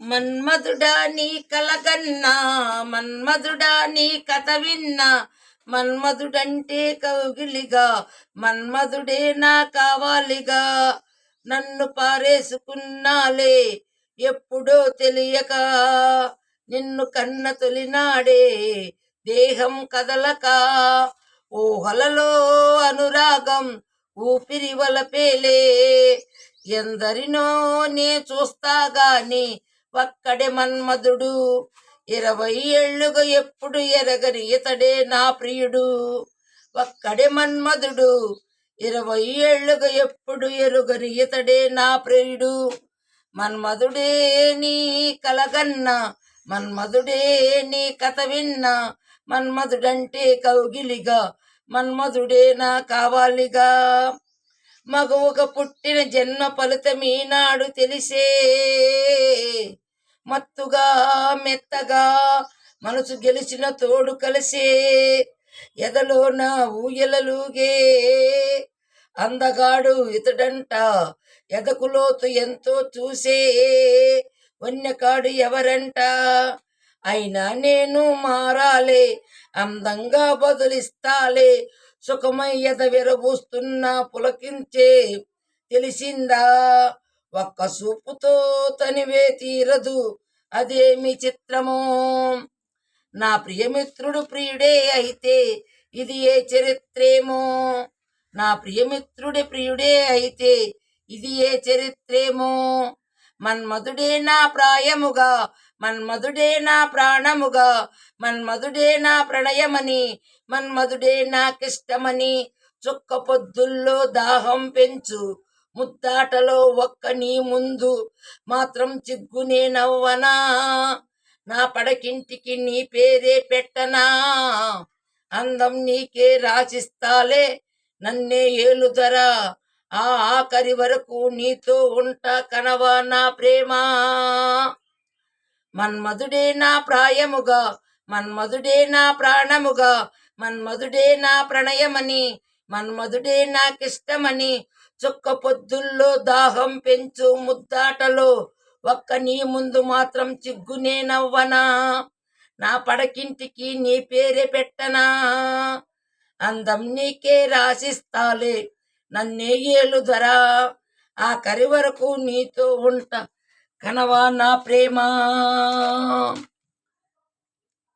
మన్మధుడా నీ కలగన్నా, మన్మధుడా నీ కథ విన్నా, మన్మధుడంటే కౌగిలిగా, మన్మధుడే నా కావాలిగా. నన్ను పారేసుకున్నాలే ఎప్పుడో తెలియక, నిన్ను కన్న తొలినాడే దేహం కదలక. ఊహలలో అనురాగం ఊపిరి వలపేలే, ఎందరినో నే చూస్తాగాని ఒక్కడే మన్మధుడు. 20 ఏళ్ళుగా ఎప్పుడు ఎరగని ఇతడే నా ప్రియుడు. ఒక్కడే మన్మధుడు 20 ఏళ్ళుగా ఎప్పుడు ఎరుగని ఇతడే నా ప్రియుడు. మన్మధుడే నీ కలగన్నా, మన్మధుడే నీ కథ విన్నా, మన్మధుడంటే కౌగిలిగా, మన్మధుడే నా కావాలిగా. మగవుగా పుట్టిన జన్మ ఫలితమీనాడు తెలిసే, మత్తుగా మెత్తగా మనసు గెలిచిన తోడు కలిసే, ఎదలో నా ఊయలలుగే అందగాడు ఇతడంట. ఎదకులోతు ఎంతో చూసే వన్యకాడు ఎవరంట. అయినా నేను మారాలే, అందంగా బదులిస్తాలే, సుఖమై ఎద విరబూస్తున్నా పులకించే తెలిసిందా. ఒక్క చూపుతో తనివే తీరదు అదేమి చిత్రమో. నా ప్రియమిత్రుడు ప్రియుడే అయితే ఇది ఏ చరిత్రేమో. నా ప్రియమిత్రుడి ప్రియుడే అయితే ఇది ఏ చరిత్రేమో. మన్మధుడే నా ప్రాయముగా, మన్మధుడే నా ప్రాణముగా, మన్మధుడే నా ప్రణయమని, మన్మధుడే నాకిష్టమని. చుక్క పొద్దుల్లో దాహం పెంచు ముద్దాటలో ఒక్క నీ ముందు మాత్రం చిగ్గునే నవ్వనా. నా పడకింటికి నీ పేరే పెట్టనా, అందం నీకే రాసిస్తాలే నన్నే ఏలుదరా. ఆ ఆఖరి వరకు నీతో ఉంటా కనవా నా ప్రేమ. మన్మధుడే నా ప్రాయముగా, మన్మధుడే నా ప్రాణముగా, మన్మధుడే నా ప్రణయమని, మన్మధుడే నాకిష్టమని. చుక్క పొద్దుల్లో దాహం పెంచు ముద్దాటలో ఒక్క నీ ముందు మాత్రం చిగ్గునే నవ్వనా. నా పడకింటికి నీ పేరే పెట్టనా, అందం నీకే రాసిస్తాలే నన్నే ఏలుదరా. ఆఖరి వరకు నీతో ఉంటా కనవా నా ప్రేమ.